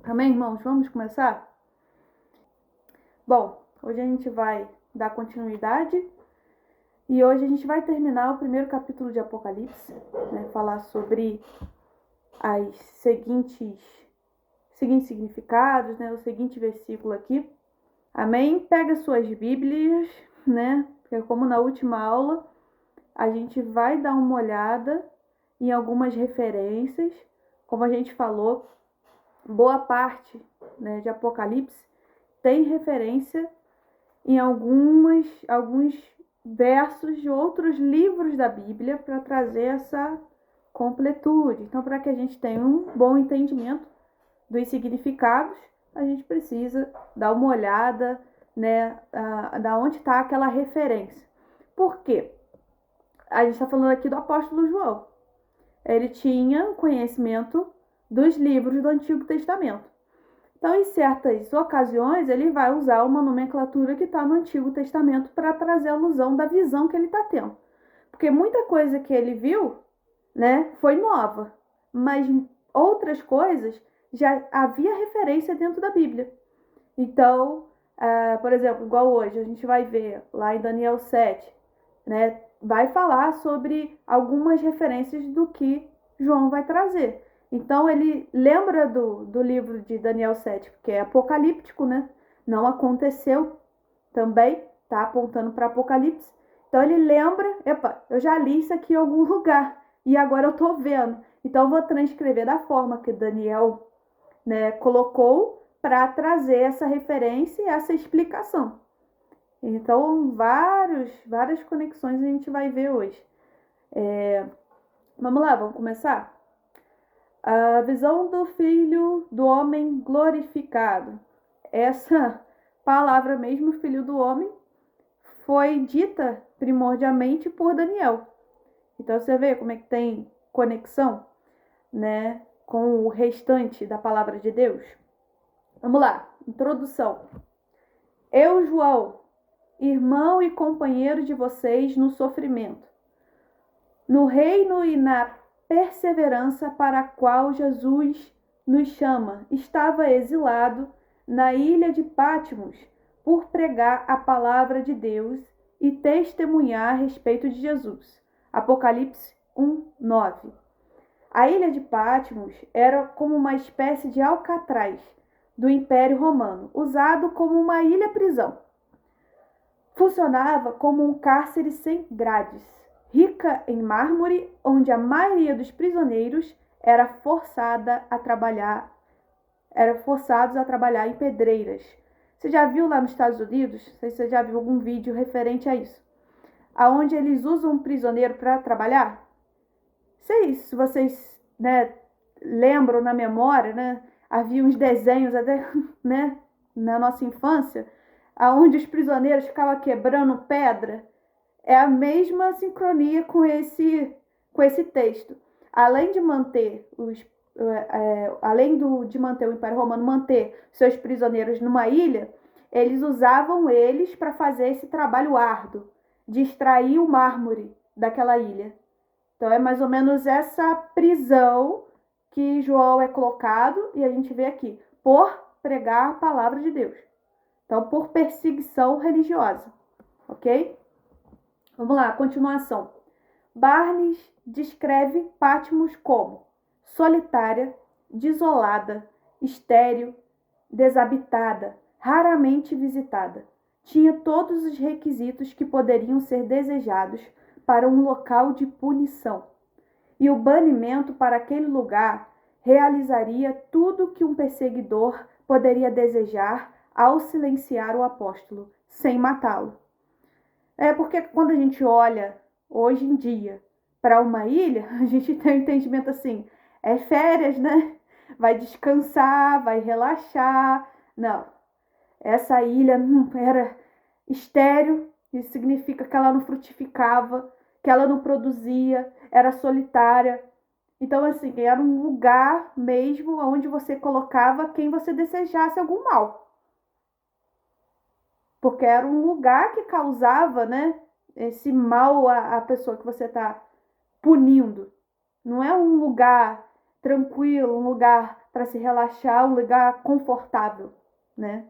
Amém, irmãos? Vamos começar? Bom, hoje a gente vai dar continuidade e hoje a gente vai terminar o primeiro capítulo de Apocalipse, né? Falar sobre as seguintes significados, né? O seguinte versículo aqui. Amém? Pega suas Bíblias, né? Porque como na última aula, a gente vai dar uma olhada em algumas referências. Como a gente falou, boa parte, né, de Apocalipse tem referência em alguns versos de outros livros da Bíblia para trazer essa completude. Então, para que a gente tenha um bom entendimento dos significados, a gente precisa dar uma olhada, né, da onde está aquela referência. Por quê? A gente está falando aqui do apóstolo João. Ele tinha conhecimento dos livros do Antigo Testamento. Então, em certas ocasiões, ele vai usar uma nomenclatura que está no Antigo Testamento para trazer alusão da visão que ele está tendo. Porque muita coisa que ele viu, né, foi nova, mas outras coisas já havia referência dentro da Bíblia. Então, por exemplo, igual hoje, a gente vai ver lá em Daniel 7, né, vai falar sobre algumas referências do que João vai trazer. Então, ele lembra do livro de Daniel 7, que é apocalíptico, né? Não aconteceu também, tá apontando para Apocalipse. Então, ele lembra, epa, eu já li isso aqui em algum lugar e agora eu tô vendo. Então, eu vou transcrever da forma que Daniel, né, colocou para trazer essa referência e essa explicação. Então, várias conexões a gente vai ver hoje. Vamos lá, vamos começar? A visão do Filho do Homem glorificado. Essa palavra mesmo, Filho do Homem, foi dita primordialmente por Daniel. Então você vê como é que tem conexão, né, com o restante da palavra de Deus. Vamos lá, introdução. Eu, João, irmão e companheiro de vocês no sofrimento, no reino e na perseverança para a qual Jesus nos chama, estava exilado na ilha de Patmos por pregar a palavra de Deus e testemunhar a respeito de Jesus. Apocalipse 1:9. A ilha de Patmos era como uma espécie de Alcatraz do Império Romano, usado como uma ilha-prisão. Funcionava como um cárcere sem grades, rica em mármore, onde a maioria dos prisioneiros era forçados a trabalhar em pedreiras. Você já viu lá nos Estados Unidos? Não sei se você já viu algum vídeo referente a isso. Aonde eles usam um prisioneiro para trabalhar? Sei se vocês, né, lembram na memória, né? Havia uns desenhos até, né, na nossa infância, aonde os prisioneiros ficavam quebrando pedra. É a mesma sincronia com esse texto. Além de manter de manter o Império Romano manter seus prisioneiros numa ilha, eles usavam eles para fazer esse trabalho árduo, de extrair o mármore daquela ilha. Então é mais ou menos essa prisão que João é colocado, e a gente vê aqui, por pregar a palavra de Deus. Então, por perseguição religiosa, ok? Vamos lá, continuação. Barnes descreve Patmos como solitária, desolada, estéril, desabitada, raramente visitada. Tinha todos os requisitos que poderiam ser desejados para um local de punição. E o banimento para aquele lugar realizaria tudo que um perseguidor poderia desejar ao silenciar o apóstolo, sem matá-lo. É porque quando a gente olha, hoje em dia, para uma ilha, a gente tem um entendimento assim, é férias, né? Vai descansar, vai relaxar. Não, essa ilha era estéril, isso significa que ela não frutificava, que ela não produzia, era solitária. Então, assim, era um lugar mesmo onde você colocava quem você desejasse algum mal. Porque era um lugar que causava, né, esse mal à pessoa que você está punindo. Não é um lugar tranquilo, um lugar para se relaxar, um lugar confortável, né?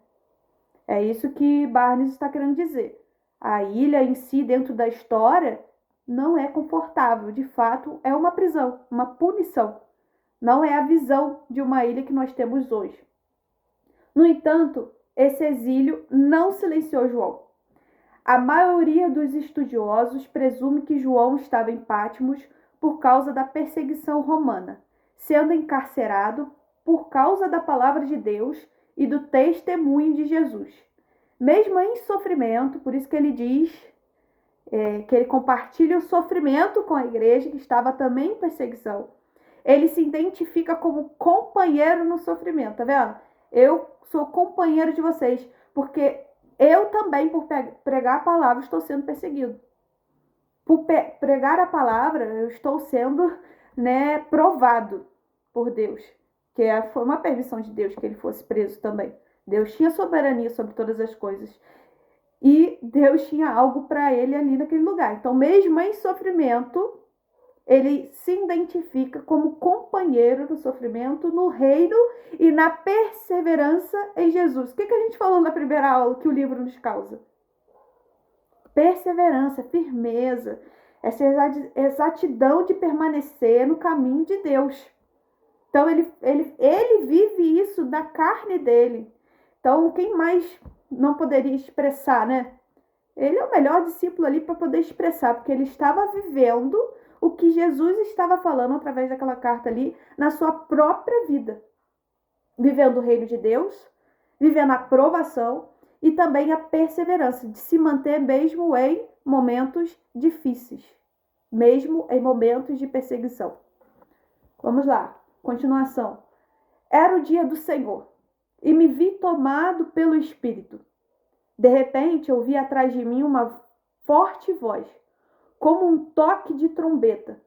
É isso que Barnes está querendo dizer. A ilha em si, dentro da história, não é confortável. De fato, é uma prisão, uma punição. Não é a visão de uma ilha que nós temos hoje. No entanto, esse exílio não silenciou João. A maioria dos estudiosos presume que João estava em Patmos por causa da perseguição romana, sendo encarcerado por causa da palavra de Deus e do testemunho de Jesus. Mesmo em sofrimento, por isso que ele diz que ele compartilha o sofrimento com a igreja, que estava também em perseguição. Ele se identifica como companheiro no sofrimento, tá vendo? Eu sou companheiro de vocês, porque eu também, por pregar a palavra, estou sendo perseguido. Por pregar a palavra, eu estou sendo, né, provado por Deus. Que foi uma permissão de Deus que ele fosse preso também. Deus tinha soberania sobre todas as coisas. E Deus tinha algo para ele ali naquele lugar. Então, mesmo em sofrimento, ele se identifica como companheiro no sofrimento, no reino e na perseverança em Jesus. O que a gente falou na primeira aula que o livro nos causa? Perseverança, firmeza, essa exatidão de permanecer no caminho de Deus. Então, ele vive isso da carne dele. Então, quem mais não poderia expressar, né? Ele é o melhor discípulo ali para poder expressar, porque ele estava vivendo o que Jesus estava falando através daquela carta ali na sua própria vida. Vivendo o reino de Deus, vivendo a provação e também a perseverança de se manter mesmo em momentos difíceis, mesmo em momentos de perseguição. Vamos lá, continuação. Era o dia do Senhor e me vi tomado pelo Espírito. De repente, ouvi atrás de mim uma forte voz, como um toque de trombeta.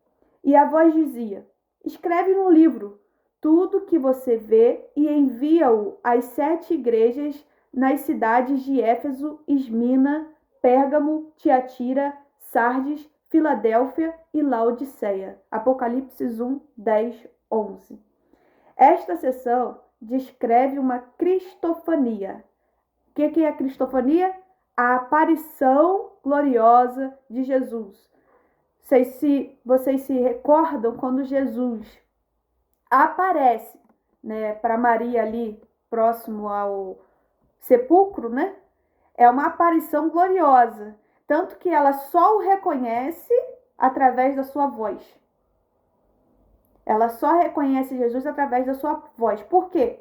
E a voz dizia: escreve no livro tudo que você vê e envia-o às 7 igrejas nas cidades de Éfeso, Esmina, Pérgamo, Tiatira, Sardes, Filadélfia e Laodiceia. Apocalipse 1, 10, 11. Esta seção descreve uma cristofania. O que é a cristofania? A aparição gloriosa de Jesus. Vocês se recordam quando Jesus aparece, né, para Maria ali, próximo ao sepulcro, né? É uma aparição gloriosa. Tanto que ela só o reconhece através da sua voz. Ela só reconhece Jesus através da sua voz. Por quê?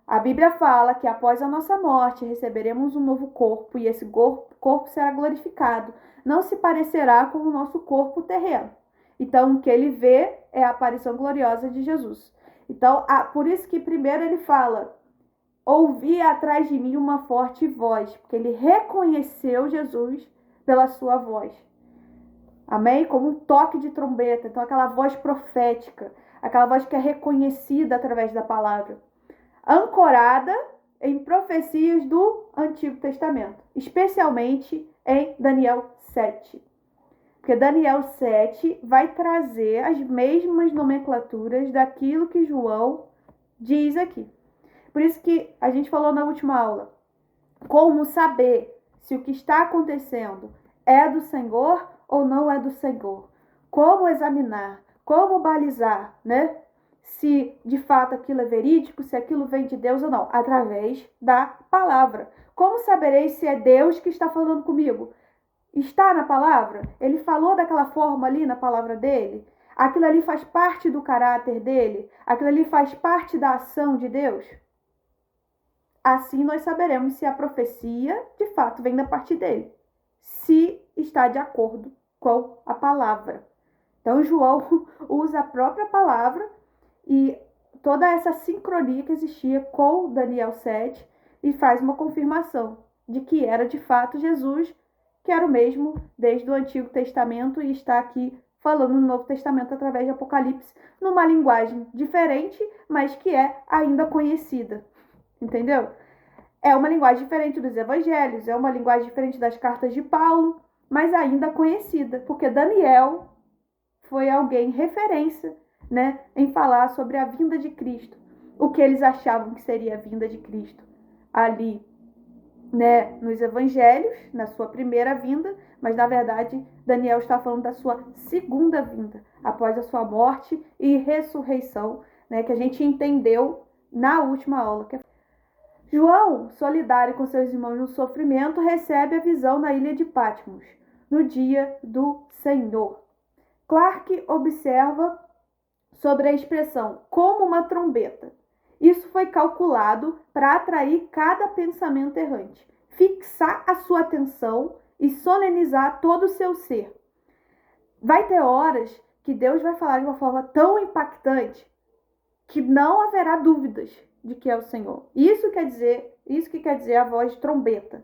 A Bíblia fala que após a nossa morte receberemos um novo corpo e esse corpo será glorificado. Não se parecerá com o nosso corpo terreno. Então, o que ele vê é a aparição gloriosa de Jesus. Então, por isso que primeiro ele fala: ouvi atrás de mim uma forte voz, porque ele reconheceu Jesus pela sua voz. Amém? Como um toque de trombeta. Então, aquela voz profética, aquela voz que é reconhecida através da palavra, ancorada em profecias do Antigo Testamento, especialmente em Daniel 7. Porque Daniel 7 vai trazer as mesmas nomenclaturas daquilo que João diz aqui. Por isso que a gente falou na última aula, como saber se o que está acontecendo é do Senhor ou não é do Senhor. Como examinar, como balizar, né? Se de fato aquilo é verídico, se aquilo vem de Deus ou não, através da palavra. Como saberei se é Deus que está falando comigo? Está na palavra? Ele falou daquela forma ali na palavra dele? Aquilo ali faz parte do caráter dele? Aquilo ali faz parte da ação de Deus? Assim nós saberemos se a profecia de fato vem da parte dele, se está de acordo com a palavra. Então João usa a própria palavra e toda essa sincronia que existia com Daniel 7 e faz uma confirmação de que era de fato Jesus, que era o mesmo desde o Antigo Testamento e está aqui falando no Novo Testamento através de Apocalipse, numa linguagem diferente, mas que é ainda conhecida. Entendeu? É uma linguagem diferente dos evangelhos, é uma linguagem diferente das cartas de Paulo, mas ainda conhecida, porque Daniel foi alguém referência, né, em falar sobre a vinda de Cristo. o que eles achavam que seria a vinda de Cristo ali, né, nos evangelhos, na sua primeira vinda, mas na verdade Daniel está falando da sua segunda vinda, após a sua morte e ressurreição, né, que a gente entendeu na última aula. João, solidário com seus irmãos no sofrimento, recebe a visão na ilha de Patmos, no dia do Senhor. Clark observa sobre a expressão como uma trombeta. Isso foi calculado para atrair cada pensamento errante, fixar a sua atenção e solenizar todo o seu ser. Vai ter horas que Deus vai falar de uma forma tão impactante que não haverá dúvidas de que é o Senhor. Isso que quer dizer a voz de trombeta,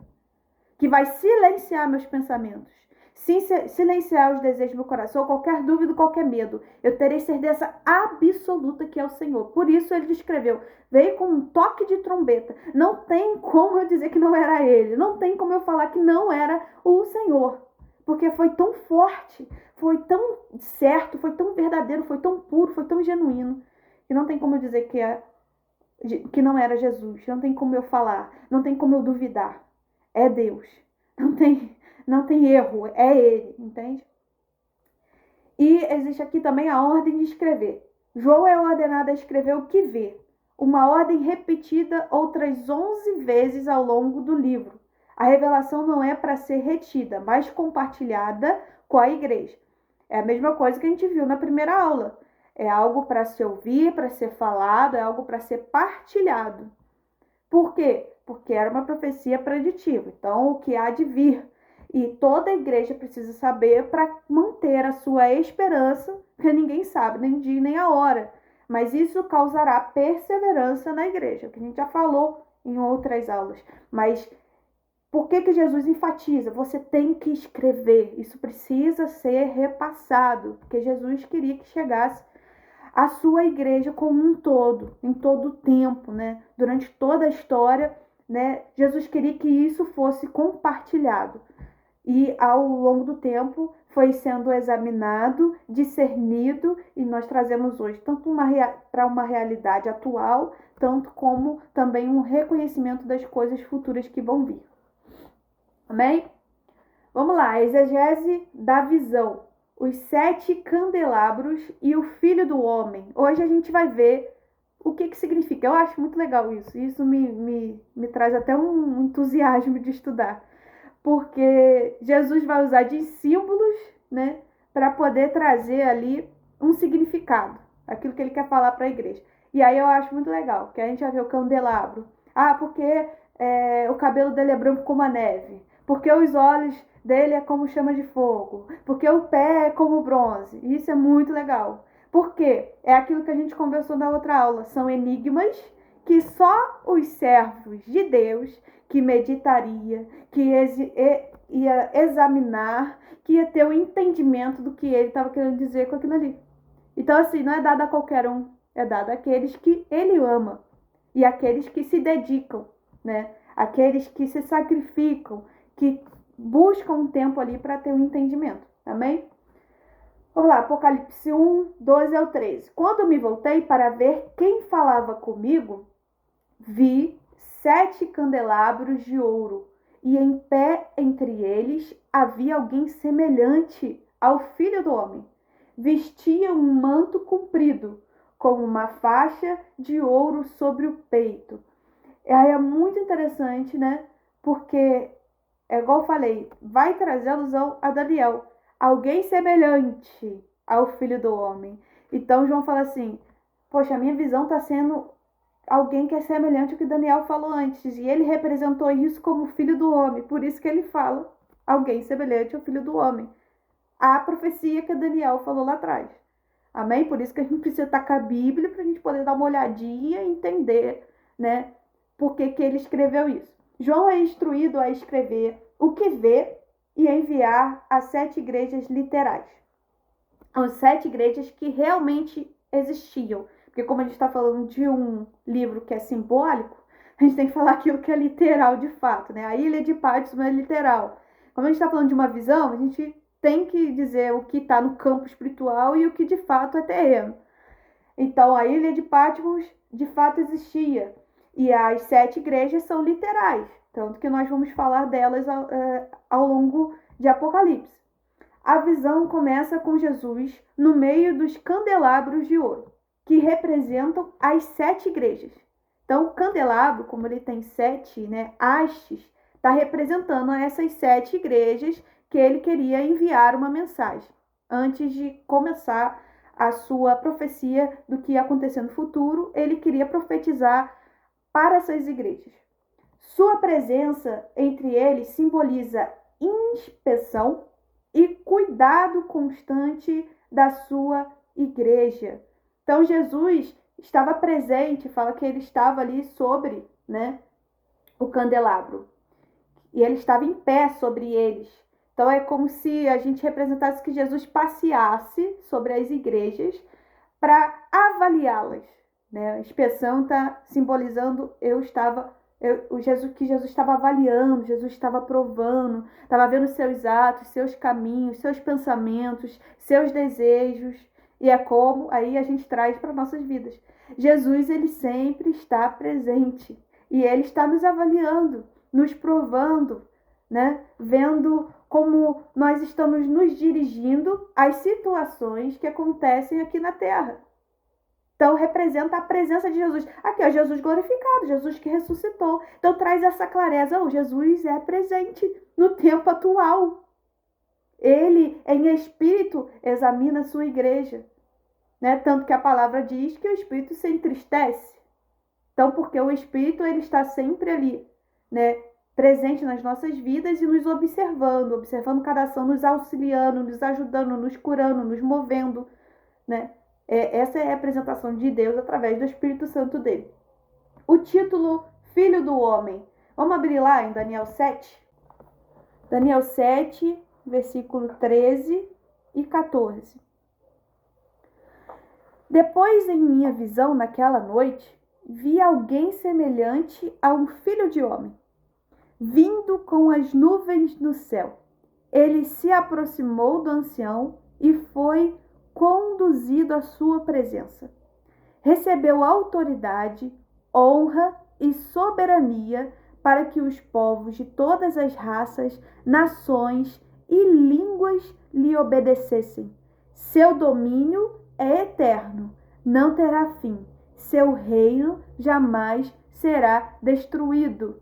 que vai silenciar meus pensamentos, silenciar os desejos do meu coração, qualquer dúvida, qualquer medo. Eu terei certeza absoluta que é o Senhor. Por isso ele descreveu, veio com um toque de trombeta. Não tem como eu dizer que não era ele, não tem como eu falar que não era o Senhor, porque foi tão forte, foi tão certo, foi tão verdadeiro, foi tão puro, foi tão genuíno, que não tem como eu dizer que não era Jesus, não tem como eu falar, não tem como eu duvidar. É Deus, não tem erro, é Ele, entende? E existe aqui também a ordem de escrever. João é ordenado a escrever o que vê, uma ordem repetida outras 11 vezes ao longo do livro. A revelação não é para ser retida, mas compartilhada com a igreja. É a mesma coisa que a gente viu na primeira aula. É algo para se ouvir, para ser falado, é algo para ser partilhado. Por quê? Porque era uma profecia preditiva. Então, o que há de vir. E toda a igreja precisa saber para manter a sua esperança, porque ninguém sabe nem o dia nem a hora. Mas isso causará perseverança na igreja, que a gente já falou em outras aulas. Mas por que Jesus enfatiza? Você tem que escrever. Isso precisa ser repassado, porque Jesus queria que chegasse a sua igreja como um todo, em todo o tempo, né? Durante toda a história, né? Jesus queria que isso fosse compartilhado. E ao longo do tempo foi sendo examinado, discernido, e nós trazemos hoje tanto para uma realidade atual, tanto como também um reconhecimento das coisas futuras que vão vir. Amém? Vamos lá, a exegese da visão. Os 7 candelabros e o Filho do Homem. Hoje a gente vai ver o que significa. Eu acho muito legal isso. Isso me traz até um entusiasmo de estudar. Porque Jesus vai usar de símbolos, né, para poder trazer ali um significado. Aquilo que ele quer falar para a igreja. E aí eu acho muito legal, que a gente vai ver o candelabro. Ah, porque o cabelo dele é branco como a neve. Porque os olhos dele é como chama de fogo, porque o pé é como bronze. Isso é muito legal. Por quê? É aquilo que a gente conversou na outra aula. São enigmas que só os servos de Deus, que meditaria, que ia examinar, que ia ter o entendimento do que ele estava querendo dizer com aquilo ali. Então, assim, não é dado a qualquer um, é dado àqueles que ele ama e àqueles que se dedicam, né? Aqueles que se sacrificam, que buscam um tempo ali para ter um entendimento. Amém? Vamos lá, Apocalipse 1, 12 ao 13. Quando me voltei para ver quem falava comigo, vi 7 candelabros de ouro, e em pé entre eles havia alguém semelhante ao Filho do Homem. Vestia um manto comprido, com uma faixa de ouro sobre o peito. É muito interessante, né? Porque é igual eu falei, vai trazer alusão a Daniel. Alguém semelhante ao Filho do Homem. Então João fala assim, poxa, a minha visão está sendo alguém que é semelhante ao que Daniel falou antes. E ele representou isso como Filho do Homem. Por isso que ele fala alguém semelhante ao Filho do Homem. A profecia que Daniel falou lá atrás. Amém? Por isso que a gente precisa estar com a Bíblia para a gente poder dar uma olhadinha e entender, né? Por que ele escreveu isso. João é instruído a escrever o que vê e enviar às 7 igrejas literais. As 7 igrejas que realmente existiam. Porque como a gente está falando de um livro que é simbólico, a gente tem que falar aquilo que é literal de fato, né? A ilha de Patmos é literal. Como a gente está falando de uma visão, a gente tem que dizer o que está no campo espiritual e o que de fato é terreno. Então, a ilha de Patmos de fato existia. E as 7 igrejas são literais, tanto que nós vamos falar delas ao longo de Apocalipse. A visão começa com Jesus no meio dos candelabros de ouro, que representam as 7 igrejas. Então, o candelabro, como ele tem 7 hastes, está representando essas 7 igrejas que ele queria enviar uma mensagem antes de começar a sua profecia do que ia acontecer no futuro. Ele queria profetizar para essas igrejas. Sua presença entre eles simboliza inspeção e cuidado constante da sua igreja. Então, Jesus estava presente, fala que ele estava ali sobre o candelabro. E ele estava em pé sobre eles. Então, é como se a gente representasse que Jesus passeasse sobre as igrejas para avaliá-las. A inspeção está simbolizando que Jesus estava avaliando, Jesus estava provando, estava vendo seus atos, seus caminhos, seus pensamentos, seus desejos. E é como aí a gente traz para nossas vidas. Jesus, ele sempre está presente e ele está nos avaliando, nos provando, vendo como nós estamos nos dirigindo às situações que acontecem aqui na Terra. Então, representa a presença de Jesus. Aqui, Jesus glorificado, Jesus que ressuscitou. Então, traz essa clareza. Jesus é presente no tempo atual. Ele, em espírito, examina a sua igreja. Tanto que a palavra diz que o espírito se entristece. Então, porque o espírito ele está sempre ali, presente nas nossas vidas e nos observando cada ação, nos auxiliando, nos ajudando, nos curando, nos movendo, Essa é a representação de Deus através do Espírito Santo dele. O título Filho do Homem. Vamos abrir lá em Daniel 7? Daniel 7, versículo 13 e 14. Depois, em minha visão naquela noite, vi alguém semelhante a um filho de homem, vindo com as nuvens do céu. Ele se aproximou do ancião e foi conduzido à sua presença. Recebeu autoridade, honra e soberania para que os povos de todas as raças, nações e línguas lhe obedecessem. Seu domínio é eterno, não terá fim. Seu reino jamais será destruído.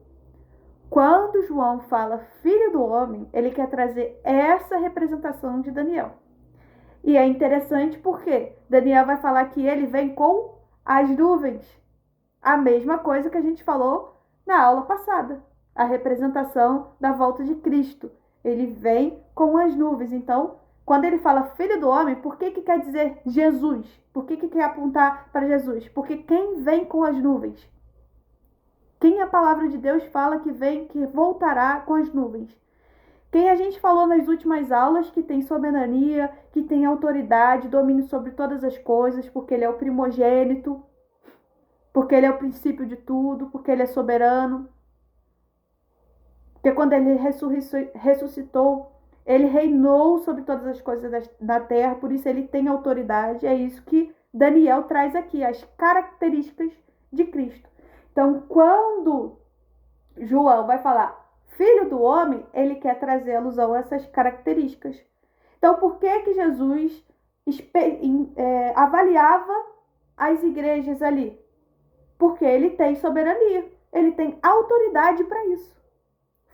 Quando João fala filho do homem, ele quer trazer essa representação de Daniel. E é interessante porque Daniel vai falar que ele vem com as nuvens. A mesma coisa que a gente falou na aula passada. A representação da volta de Cristo. Ele vem com as nuvens. Então, quando ele fala filho do homem, por que quer dizer Jesus? Por que quer apontar para Jesus? Porque quem vem com as nuvens? Quem a palavra de Deus fala que vem, que voltará com as nuvens? Quem a gente falou nas últimas aulas que tem soberania, que tem autoridade, domínio sobre todas as coisas, porque ele é o primogênito, porque ele é o princípio de tudo, porque ele é soberano. Porque quando ele ressuscitou, ele reinou sobre todas as coisas da terra, por isso ele tem autoridade. É isso que Daniel traz aqui, as características de Cristo. Então, quando João vai falar filho do homem, ele quer trazer alusão a essas características. Então, por que Jesus avaliava as igrejas ali? Porque ele tem soberania, ele tem autoridade para isso.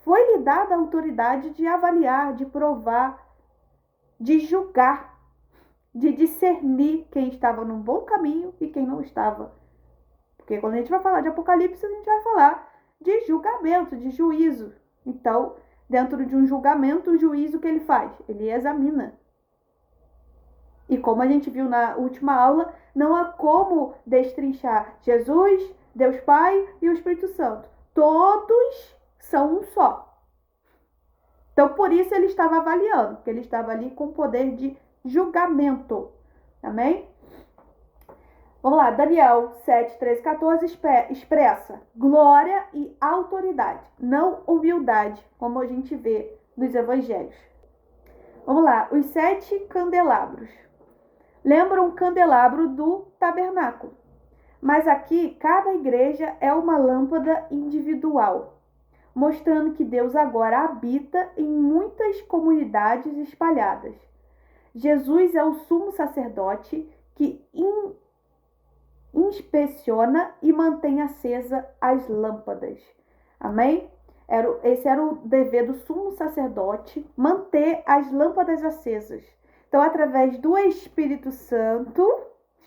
Foi-lhe dada a autoridade de avaliar, de provar, de julgar, de discernir quem estava num bom caminho e quem não estava. Porque quando a gente vai falar de Apocalipse, a gente vai falar de julgamento, de juízo. Então, dentro de um julgamento, o juízo que ele faz? Ele examina. E como a gente viu na última aula, não há como destrinchar Jesus, Deus Pai e o Espírito Santo. Todos são um só. Então, por isso ele estava avaliando, porque ele estava ali com poder de julgamento. Amém? Vamos lá, Daniel 7, 13, 14 expressa glória e autoridade, não humildade, como a gente vê nos evangelhos. Vamos lá, os 7 candelabros. lembra um candelabro do tabernáculo. Mas aqui, cada igreja é uma lâmpada individual, mostrando que Deus agora habita em muitas comunidades espalhadas. Jesus é o sumo sacerdote que inspeciona e mantém acesa as lâmpadas. Amém? Esse era o dever do sumo sacerdote, manter as lâmpadas acesas. Então, através do Espírito Santo,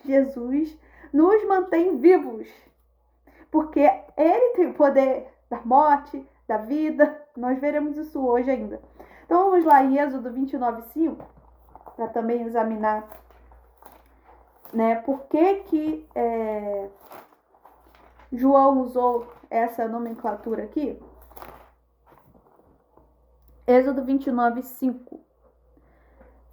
Jesus nos mantém vivos, porque Ele tem o poder da morte, da vida. Nós veremos isso hoje ainda. Então, vamos lá em Êxodo 29:5, para também examinar, né, por que João usou essa nomenclatura aqui. Êxodo 29:5.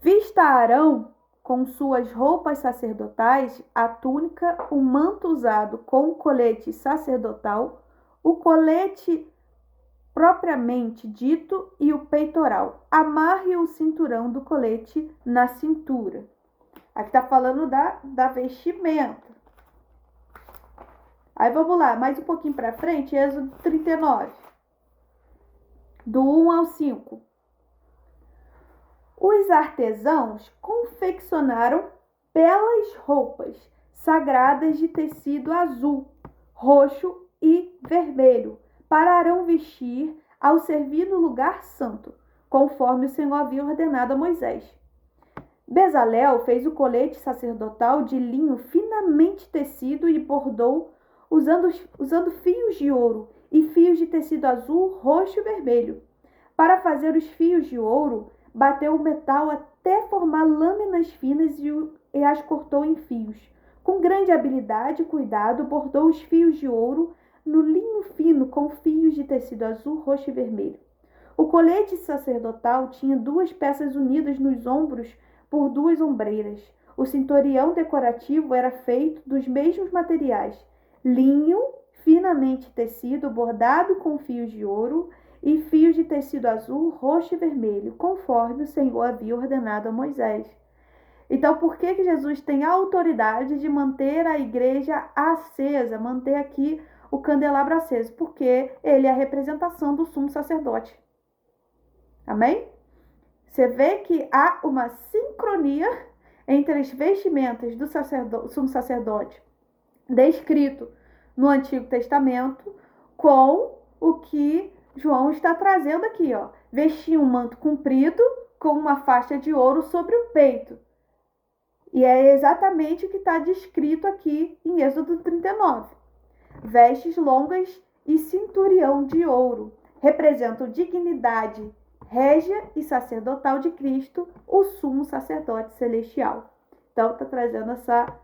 Vista Arão com suas roupas sacerdotais, a túnica, o manto usado com o colete sacerdotal, o colete propriamente dito e o peitoral. Amarre o cinturão do colete na cintura. Aqui está falando da vestimenta. Aí vamos lá, mais um pouquinho para frente, Êxodo 39, do 1 ao 5. Os artesãos confeccionaram belas roupas sagradas de tecido azul, roxo e vermelho, para Arão vestir ao servir no lugar santo, conforme o Senhor havia ordenado a Moisés. Bezalel fez o colete sacerdotal de linho finamente tecido e bordou usando fios de ouro e fios de tecido azul, roxo e vermelho. Para fazer os fios de ouro, bateu o metal até formar lâminas finas e as cortou em fios. Com grande habilidade e cuidado, bordou os fios de ouro no linho fino com fios de tecido azul, roxo e vermelho. O colete sacerdotal tinha 2 peças unidas nos ombros por 2 ombreiras. O cinturão decorativo era feito dos mesmos materiais: linho finamente tecido, bordado com fios de ouro e fios de tecido azul, roxo e vermelho, conforme o Senhor havia ordenado a Moisés. Então, por que Jesus tem a autoridade de manter a igreja acesa, manter aqui o candelabro aceso? Porque ele é a representação do sumo sacerdote. Amém? Você vê que há uma sincronia entre as vestimentas do sumo sacerdote descrito no Antigo Testamento com o que João está trazendo aqui, ó. Vestia um manto comprido com uma faixa de ouro sobre o peito. E é exatamente o que está descrito aqui em Êxodo 39. Vestes longas e cinturão de ouro representam dignidade régia e sacerdotal de Cristo, o sumo sacerdote celestial. Então, está trazendo essa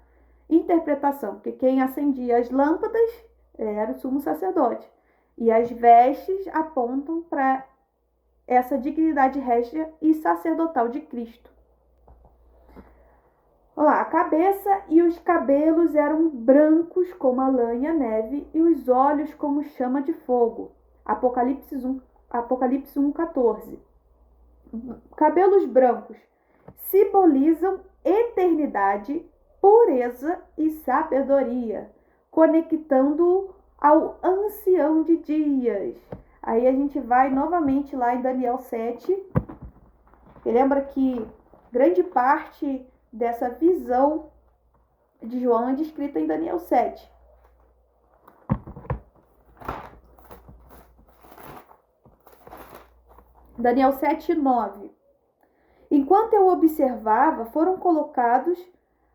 interpretação, porque quem acendia as lâmpadas era o sumo sacerdote. E as vestes apontam para essa dignidade régia e sacerdotal de Cristo. Olha lá, a cabeça e os cabelos eram brancos como a lã e a neve, e os olhos como chama de fogo. Apocalipse 1:14. Cabelos brancos simbolizam eternidade, pureza e sabedoria, conectando-o ao ancião de dias. Aí a gente vai novamente lá em Daniel 7. E lembra que grande parte dessa visão de João é descrita em Daniel 7. Daniel 7:9. Enquanto eu observava, foram colocados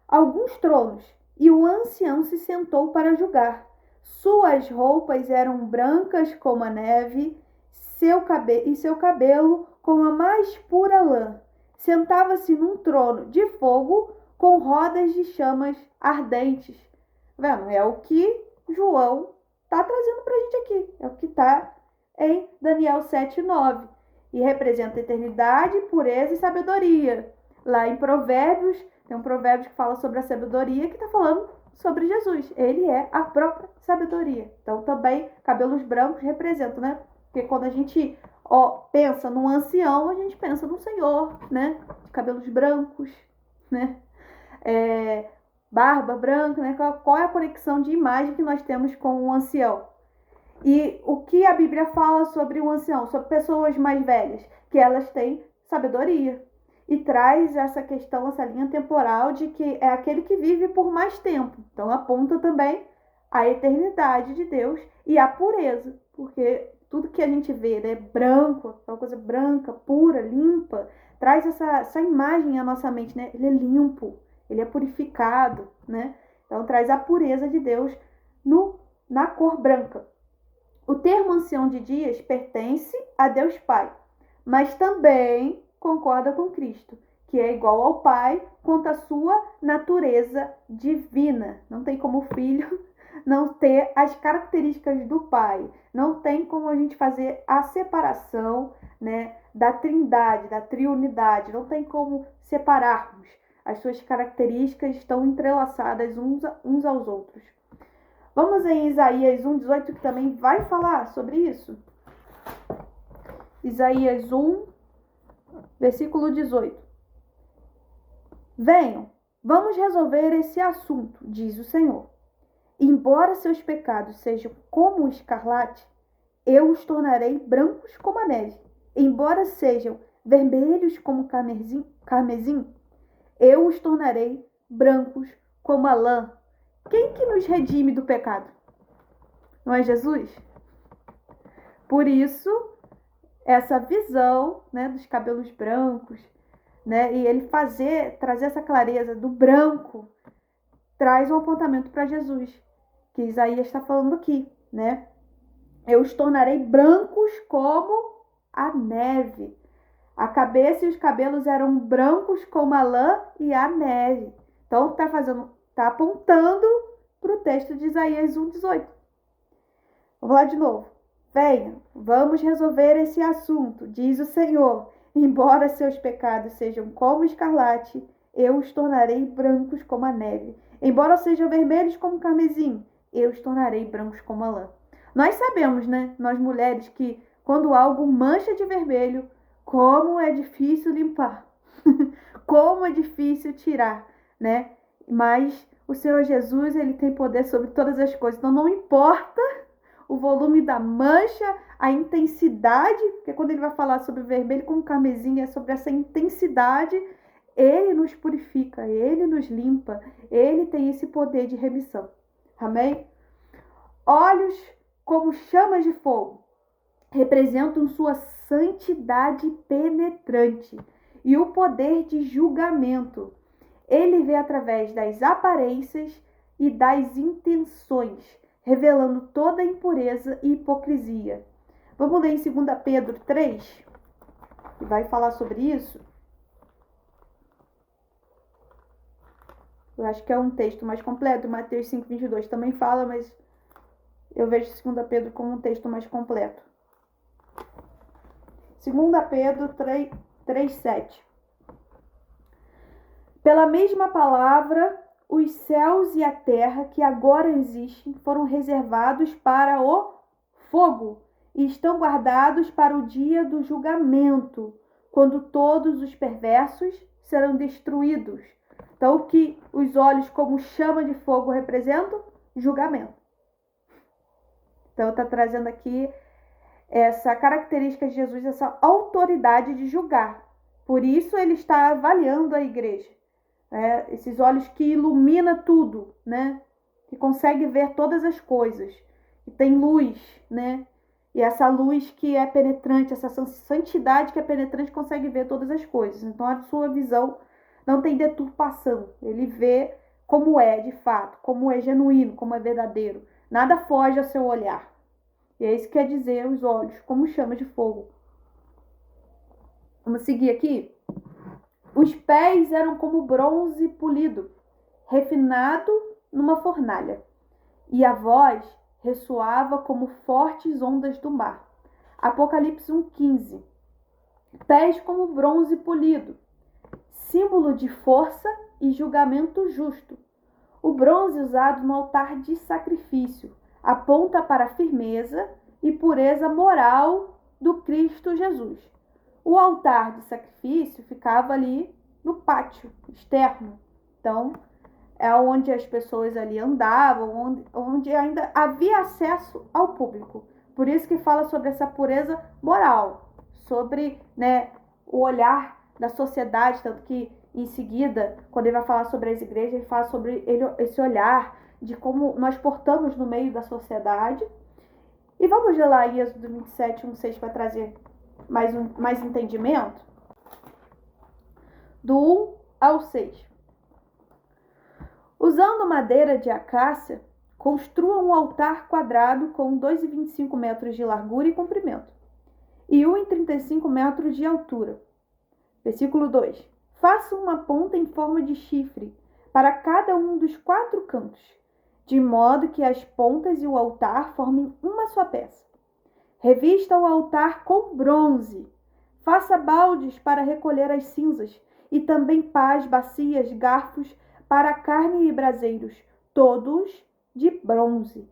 alguns tronos, e o ancião se sentou para julgar. Suas roupas eram brancas como a neve, seu cabelo como a mais pura lã. Sentava-se num trono de fogo com rodas de chamas ardentes. Vendo? É o que João está trazendo para a gente aqui. É o que está em Daniel 7:9. E representa eternidade, pureza e sabedoria. Lá em Provérbios, tem um provérbio que fala sobre a sabedoria, que está falando sobre Jesus. Ele é a própria sabedoria. Então, também, cabelos brancos representam, né? Porque quando a gente pensa num ancião, a gente pensa num senhor, né? De cabelos brancos, né? barba branca, né? Qual é a conexão de imagem que nós temos com o ancião? E o que a Bíblia fala sobre o ancião, sobre pessoas mais velhas? Que elas têm sabedoria. E traz essa questão, essa linha temporal de que é aquele que vive por mais tempo. Então aponta também a eternidade de Deus e a pureza. Porque tudo que a gente vê, né, branco, aquela coisa branca, pura, limpa, traz essa imagem à nossa mente, né? Ele é limpo, ele é purificado, né? Então traz a pureza de Deus na cor branca. O termo ancião de dias pertence a Deus Pai, mas também concorda com Cristo, que é igual ao Pai quanto à sua natureza divina. Não tem como o Filho não ter as características do Pai. Não tem como a gente fazer a separação, né, da trindade, da triunidade. Não tem como separarmos. As suas características estão entrelaçadas uns aos outros. Vamos em Isaías 1:18, que também vai falar sobre isso. Isaías 1, versículo 18. Venham, vamos resolver esse assunto, diz o Senhor. Embora seus pecados sejam como o escarlate, eu os tornarei brancos como a neve. Embora sejam vermelhos como carmesim, eu os tornarei brancos como a lã. Quem que nos redime do pecado? Não é Jesus? Por isso, essa visão, né, dos cabelos brancos, né, e ele trazer essa clareza do branco, traz um apontamento para Jesus, que Isaías está falando aqui, né? Eu os tornarei brancos como a neve. A cabeça e os cabelos eram brancos como a lã e a neve. Então tá apontando para o texto de Isaías 1:18. Vamos lá de novo. Venha, vamos resolver esse assunto, diz o Senhor. Embora seus pecados sejam como escarlate, eu os tornarei brancos como a neve. Embora sejam vermelhos como carmesim, eu os tornarei brancos como a lã. Nós sabemos, né, nós mulheres, que quando algo mancha de vermelho, como é difícil limpar, como é difícil tirar, né? Mas o Senhor Jesus, ele tem poder sobre todas as coisas. Então não importa o volume da mancha, a intensidade, porque quando ele vai falar sobre o vermelho com o carmesim, é sobre essa intensidade. Ele nos purifica, ele nos limpa, ele tem esse poder de remissão. Amém? Olhos como chamas de fogo representam sua santidade penetrante e o poder de julgamento. Ele vê através das aparências e das intenções, revelando toda impureza e hipocrisia. Vamos ler em 2 Pedro 3, que vai falar sobre isso. Eu acho que é um texto mais completo. Mateus 5:22 também fala, mas eu vejo 2 Pedro como um texto mais completo. 2 Pedro 3:7. Pela mesma palavra, os céus e a terra que agora existem foram reservados para o fogo e estão guardados para o dia do julgamento, quando todos os perversos serão destruídos. Então, o que os olhos como chama de fogo representam? Julgamento. Então, está trazendo aqui essa característica de Jesus, essa autoridade de julgar. Por isso, ele está avaliando a igreja. Esses olhos que ilumina tudo, né? Que consegue ver todas as coisas. Que tem luz, né? E essa luz que é penetrante, essa santidade que é penetrante, consegue ver todas as coisas. Então, a sua visão não tem deturpação. Ele vê como é, de fato, como é genuíno, como é verdadeiro. Nada foge ao seu olhar. E é isso que quer dizer os olhos, como chama de fogo. Vamos seguir aqui. Os pés eram como bronze polido, refinado numa fornalha. E a voz ressoava como fortes ondas do mar. Apocalipse 1:15. Pés como bronze polido, símbolo de força e julgamento justo. O bronze usado no altar de sacrifício aponta para a firmeza e pureza moral do Cristo Jesus. O altar de sacrifício ficava ali no pátio externo. Então, é onde as pessoas ali andavam, onde ainda havia acesso ao público. Por isso que fala sobre essa pureza moral, sobre, né, o olhar da sociedade, tanto que em seguida, quando ele vai falar sobre as igrejas, ele fala sobre esse olhar de como nós portamos no meio da sociedade. E vamos ler lá Êxodo 27, 1-6 para trazer mais entendimento? Do 1 ao 6. Usando madeira de acácia, construa um altar quadrado com 2,25 metros de largura e comprimento, e 1,35 metros de altura. Versículo 2. Faça uma ponta em forma de chifre para cada um dos 4 cantos, de modo que as pontas e o altar formem uma só peça. Revista o altar com bronze. Faça baldes para recolher as cinzas, e também pás, bacias, garfos, para carne e braseiros, todos de bronze.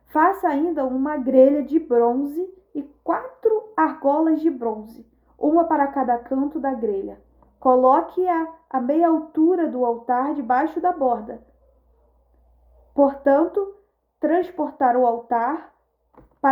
Faça ainda uma grelha de bronze e 4 argolas de bronze, uma para cada canto da grelha. Coloque-a à meia altura do altar debaixo da borda. Portanto, para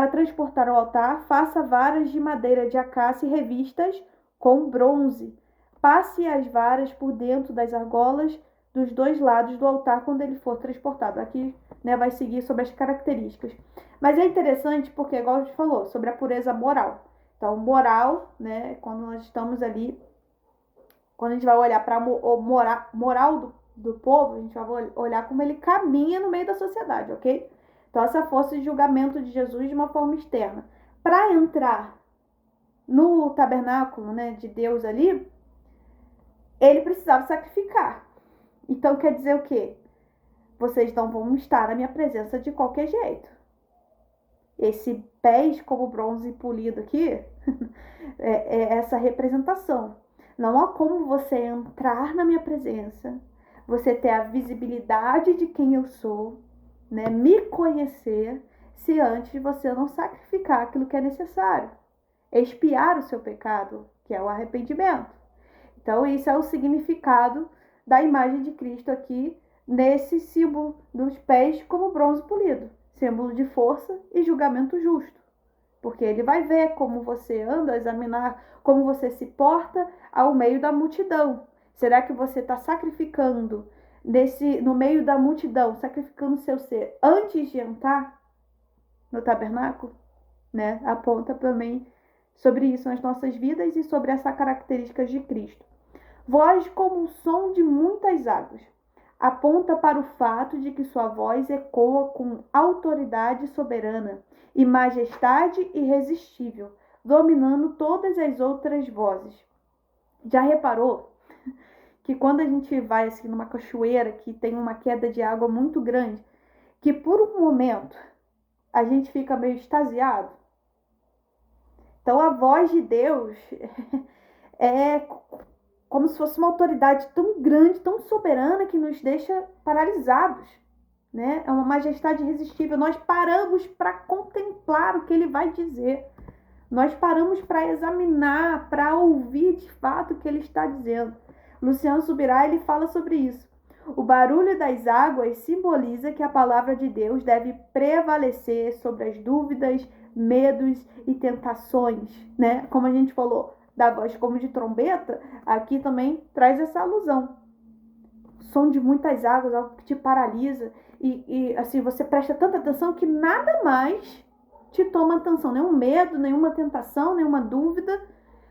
transportar o altar, faça varas de madeira de acácia revistas com bronze. Passe as varas por dentro das argolas dos 2 lados do altar quando ele for transportado. Aqui, né, vai seguir sobre as características. Mas é interessante porque, igual a gente falou, sobre a pureza moral. Então, moral, né, quando nós estamos ali, quando a gente vai olhar para a moral do povo, a gente vai olhar como ele caminha no meio da sociedade, ok? Então, essa força de julgamento de Jesus de uma forma externa. Para entrar no tabernáculo, né, de Deus ali, ele precisava sacrificar. Então, quer dizer o quê? Vocês não vão estar na minha presença de qualquer jeito. Esse pés como bronze polido aqui é essa representação. Não há como você entrar na minha presença, você ter a visibilidade de quem eu sou, né, me conhecer, se antes você não sacrificar aquilo que é necessário. Expiar o seu pecado, que é o arrependimento. Então, isso é o significado da imagem de Cristo aqui, nesse símbolo dos pés como bronze polido. Símbolo de força e julgamento justo. Porque ele vai ver como você anda, examinar como você se porta ao meio da multidão. Será que você está sacrificando no meio da multidão, sacrificando seu ser antes de entrar no tabernáculo? Né? Aponta também sobre isso nas nossas vidas e sobre essa característica de Cristo. Voz como o som de muitas águas. Aponta para o fato de que sua voz ecoa com autoridade soberana e majestade irresistível, dominando todas as outras vozes. Já reparou que quando a gente vai assim, numa cachoeira que tem uma queda de água muito grande, que por um momento a gente fica meio extasiado? Então a voz de Deus é como se fosse uma autoridade tão grande, tão soberana, que nos deixa paralisados, né? É uma majestade irresistível. Nós paramos para contemplar o que ele vai dizer. Nós paramos para examinar, para ouvir de fato o que ele está dizendo. Luciano Subirá, ele fala sobre isso. O barulho das águas simboliza que a palavra de Deus deve prevalecer sobre as dúvidas, medos e tentações, né? Como a gente falou, da voz como de trombeta, aqui também traz essa alusão. Som de muitas águas, algo que te paralisa. E assim, você presta tanta atenção que nada mais te toma atenção. Nenhum medo, nenhuma tentação, nenhuma dúvida.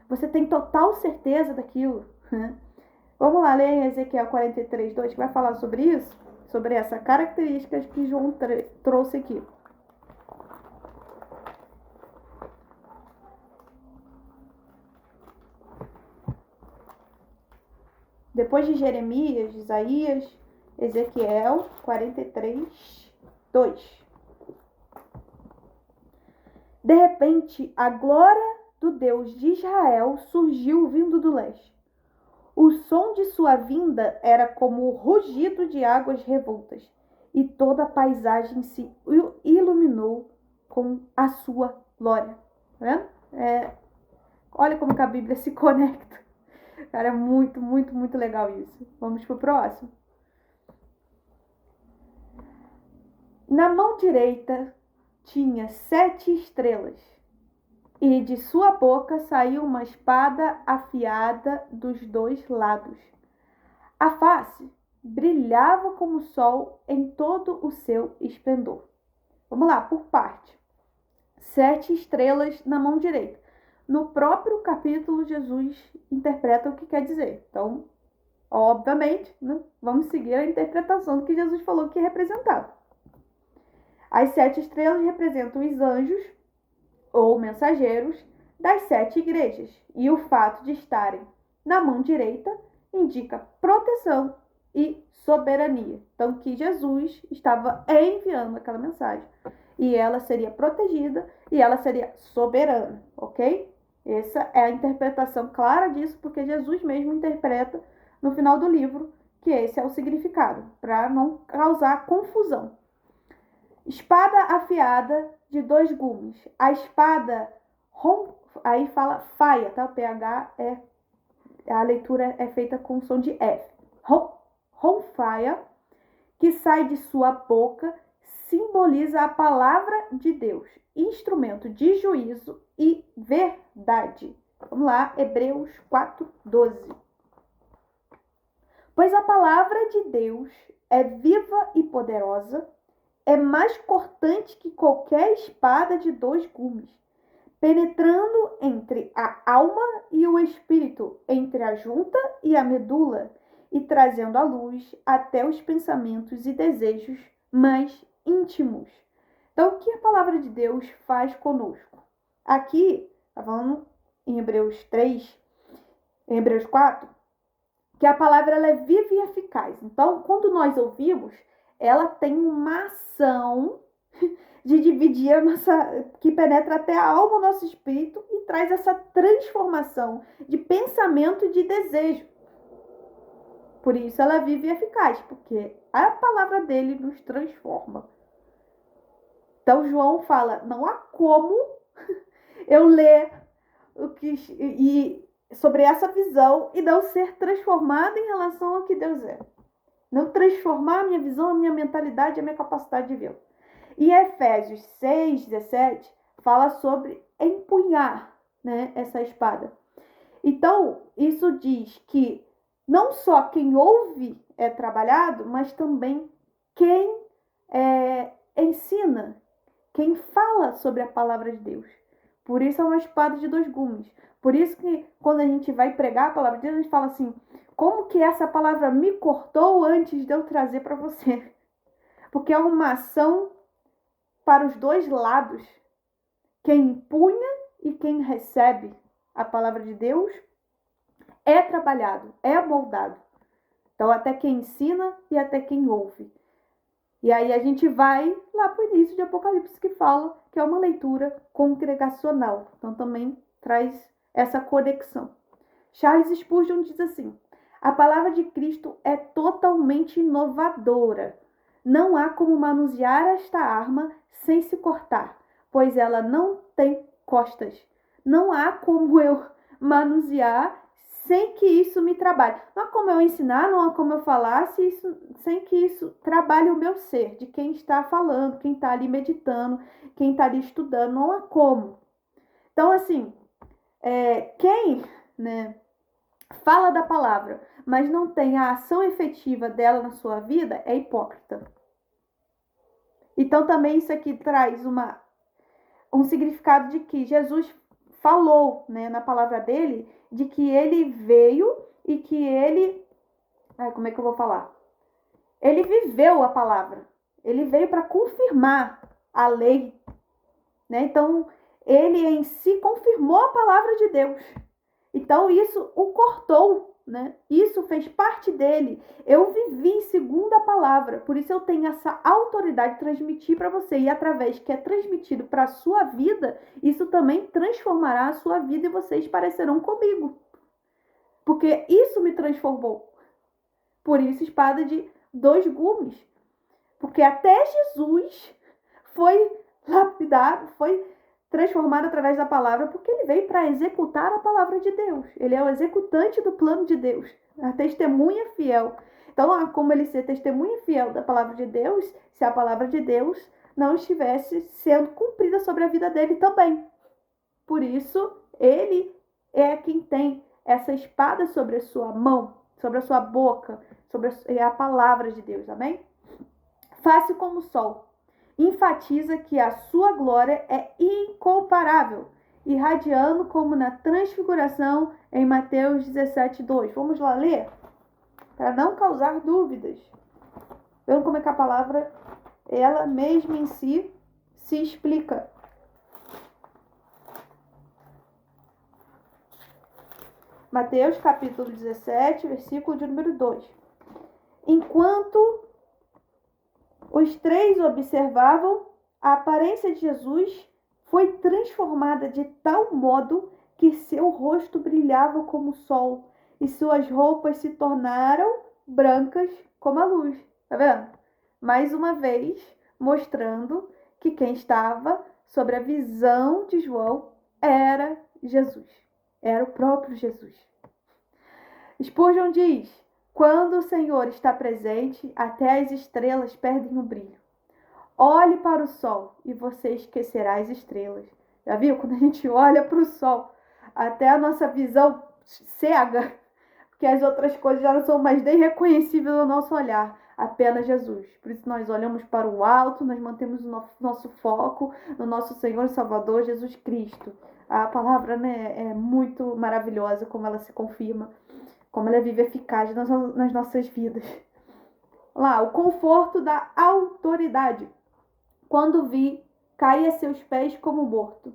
Você tem total certeza daquilo. Né? Vamos lá, ler em Ezequiel 43:2, que vai falar sobre isso. Sobre essa característica que João trouxe aqui. Depois de Jeremias, de Isaías, Ezequiel 43:2. De repente, a glória do Deus de Israel surgiu vindo do leste. O som de sua vinda era como o rugido de águas revoltas, e toda a paisagem se iluminou com a sua glória. Tá vendo? Olha como que a Bíblia se conecta. Cara, é muito, muito, muito legal isso. Vamos pro próximo. Na mão direita tinha 7 estrelas, e de sua boca saiu uma espada afiada dos 2 lados. A face brilhava como o sol em todo o seu esplendor. Vamos lá, por parte. 7 estrelas na mão direita. No próprio capítulo, Jesus interpreta o que quer dizer. Então, obviamente, né, vamos seguir a interpretação do que Jesus falou que representava. As 7 estrelas representam os anjos ou mensageiros das 7 igrejas. E o fato de estarem na mão direita indica proteção e soberania. Então, que Jesus estava enviando aquela mensagem. E ela seria protegida e ela seria soberana, ok? Essa é a interpretação clara disso, porque Jesus mesmo interpreta no final do livro que esse é o significado, para não causar confusão. Espada afiada de 2 gumes. A espada, aí fala faia, tá? O PH a leitura é feita com som de F. Ronfaia, que sai de sua boca, simboliza a palavra de Deus, instrumento de juízo e verdade. Vamos lá, Hebreus 4:12. Pois a palavra de Deus é viva e poderosa, é mais cortante que qualquer espada de 2 gumes, penetrando entre a alma e o espírito, entre a junta e a medula, e trazendo à luz até os pensamentos e desejos mais íntimos. Então, o que a palavra de Deus faz conosco? Aqui, está falando em Hebreus 3, em Hebreus 4, que a palavra ela é viva e eficaz. Então, quando nós ouvimos, ela tem uma ação de dividir a nossa, que penetra até a alma, o nosso espírito, e traz essa transformação de pensamento e de desejo. Por isso ela é viva e eficaz, porque a palavra dele nos transforma. Então João fala, não há como eu ler sobre essa visão e não ser transformada em relação ao que Deus é. Não transformar a minha visão, a minha mentalidade, a minha capacidade de ver. E Efésios 6:17 fala sobre empunhar, né, essa espada. Então, isso diz que não só quem ouve é trabalhado, mas também quem ensina, quem fala sobre a palavra de Deus. Por isso é uma espada de 2 gumes. Por isso que quando a gente vai pregar a palavra de Deus, a gente fala assim, como que essa palavra me cortou antes de eu trazer para você? Porque é uma ação para os 2 lados. Quem empunha e quem recebe a palavra de Deus é trabalhado, é moldado. Então, até quem ensina e até quem ouve. E aí a gente vai lá para o início de Apocalipse, que fala que é uma leitura congregacional. Então, também traz essa conexão. Charles Spurgeon diz assim, a palavra de Cristo é totalmente inovadora. Não há como manusear esta arma sem se cortar, pois ela não tem costas. Não há como eu manusear sem que isso me trabalhe. Não há como eu ensinar, não há como eu falar sem que isso trabalhe o meu ser, de quem está falando, quem está ali meditando, quem está ali estudando, não há como. Então, assim, quem, né, fala da palavra, mas não tem a ação efetiva dela na sua vida, é hipócrita. Então, também isso aqui traz um significado de que Jesus falou, né, na palavra dele, de que ele veio e que ele... como é que eu vou falar? Ele viveu a palavra. Ele veio para confirmar a lei, né? Então, ele em si confirmou a palavra de Deus. Então, isso o cortou, né? Isso fez parte dele. Eu vivi segundo a palavra. Por isso, eu tenho essa autoridade de transmitir para você. E através que é transmitido para a sua vida, isso também transformará a sua vida e vocês parecerão comigo. Porque isso me transformou. Por isso, espada de 2 gumes. Porque até Jesus foi lapidado, foi transformado através da palavra, porque ele veio para executar a palavra de Deus. Ele é o executante do plano de Deus, a testemunha fiel. Então não há como ele ser testemunha fiel da palavra de Deus se a palavra de Deus não estivesse sendo cumprida sobre a vida dele também. Por isso, ele é quem tem essa espada sobre a sua mão, sobre a sua boca, sobre a palavra de Deus, amém? Face como o sol, enfatiza que a sua glória é incomparável, irradiando como na transfiguração em Mateus 17:2. Vamos lá ler? Para não causar dúvidas. Vendo como é que a palavra, ela mesma em si, se explica. Mateus capítulo 17, versículo de número 2. Enquanto os três observavam, a aparência de Jesus foi transformada de tal modo que seu rosto brilhava como o sol e suas roupas se tornaram brancas como a luz. Tá vendo? Mais uma vez, mostrando que quem estava sobre a visão de João era Jesus. Era o próprio Jesus. Spurgeon diz: quando o Senhor está presente, até as estrelas perdem o brilho. Olhe para o sol e você esquecerá as estrelas. Já viu? Quando a gente olha para o sol, até a nossa visão cega, porque as outras coisas já não são mais nem reconhecíveis ao nosso olhar. Apenas Jesus. Por isso nós olhamos para o alto, nós mantemos o nosso foco no nosso Senhor e Salvador Jesus Cristo. A palavra, né, é muito maravilhosa como ela se confirma, como ela é viva e eficaz nas nossas vidas. Lá, o conforto da autoridade. Quando vi, caí a seus pés como morto.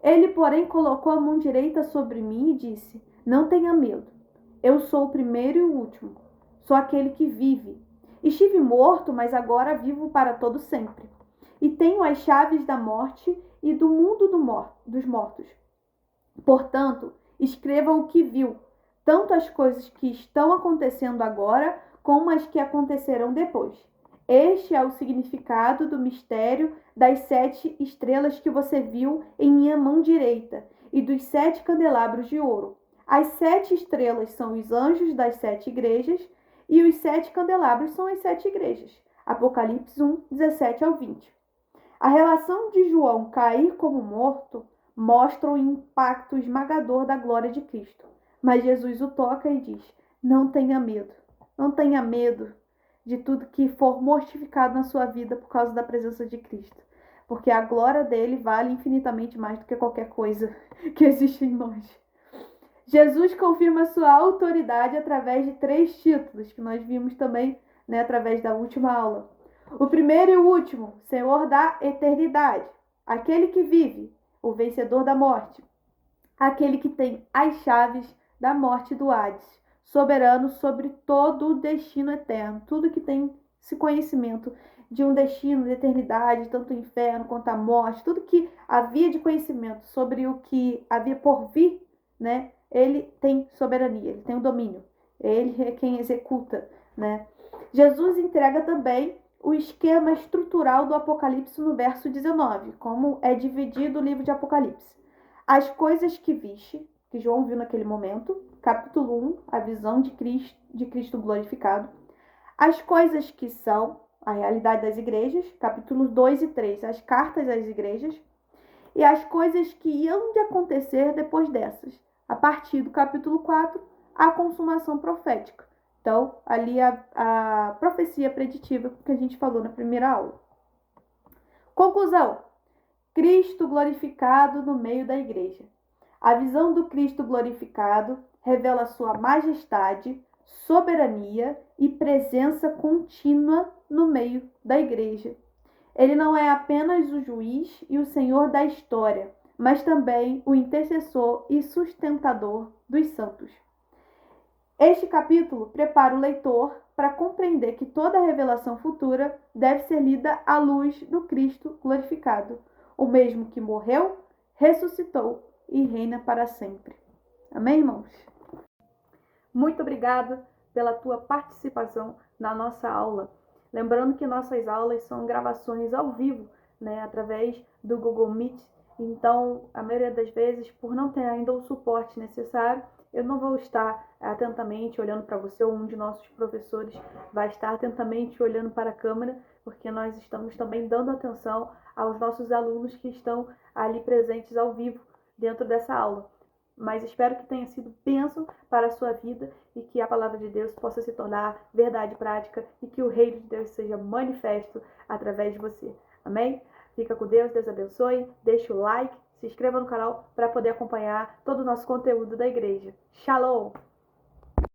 Ele, porém, colocou a mão direita sobre mim e disse: não tenha medo. Eu sou o primeiro e o último. Sou aquele que vive. Estive morto, mas agora vivo para todo sempre. E tenho as chaves da morte e do mundo dos mortos. Portanto, escreva o que viu, tanto as coisas que estão acontecendo agora, como as que acontecerão depois. Este é o significado do mistério das 7 estrelas que você viu em minha mão direita e dos 7 candelabros de ouro. As 7 estrelas são os anjos das 7 igrejas e os 7 candelabros são as 7 igrejas. Apocalipse 1, 17 ao 20. A relação de João cair como morto mostra o impacto esmagador da glória de Cristo. Mas Jesus o toca e diz: não tenha medo. Não tenha medo de tudo que for mortificado na sua vida por causa da presença de Cristo. Porque a glória dele vale infinitamente mais do que qualquer coisa que existe em nós. Jesus confirma sua autoridade através de 3 títulos, que nós vimos também, né, através da última aula. O primeiro e o último, Senhor da eternidade, aquele que vive, o vencedor da morte, aquele que tem as chaves da morte e do Hades, soberano sobre todo o destino eterno, tudo que tem esse conhecimento de um destino de eternidade, tanto o inferno quanto a morte, tudo que havia de conhecimento sobre o que havia por vir, né? Ele tem soberania, ele tem o domínio, ele é quem executa, né? Jesus entrega também o esquema estrutural do Apocalipse no verso 19, como é dividido o livro de Apocalipse. As coisas que viste, que João viu naquele momento, capítulo 1, a visão de Cristo glorificado. As coisas que são, a realidade das igrejas, capítulos 2 e 3, as cartas às igrejas. E as coisas que iam de acontecer depois dessas, a partir do capítulo 4, a consumação profética. Então, ali a profecia preditiva que a gente falou na primeira aula. Conclusão: Cristo glorificado no meio da igreja. A visão do Cristo glorificado revela sua majestade, soberania e presença contínua no meio da igreja. Ele não é apenas o juiz e o senhor da história, mas também o intercessor e sustentador dos santos. Este capítulo prepara o leitor para compreender que toda a revelação futura deve ser lida à luz do Cristo glorificado, o mesmo que morreu, ressuscitou e reina para sempre. Amém, irmãos? Muito obrigada pela tua participação na nossa aula. Lembrando que nossas aulas são gravações ao vivo, né, através do Google Meet. Então, a maioria das vezes, por não ter ainda o suporte necessário, eu não vou estar atentamente olhando para você, ou um de nossos professores vai estar atentamente olhando para a câmera, porque nós estamos também dando atenção aos nossos alunos que estão ali presentes ao vivo dentro dessa aula. Mas espero que tenha sido bênção para a sua vida e que a palavra de Deus possa se tornar verdade prática e que o reino de Deus seja manifesto através de você. Amém? Fica com Deus, Deus abençoe, deixa o like, se inscreva no canal para poder acompanhar todo o nosso conteúdo da igreja. Shalom!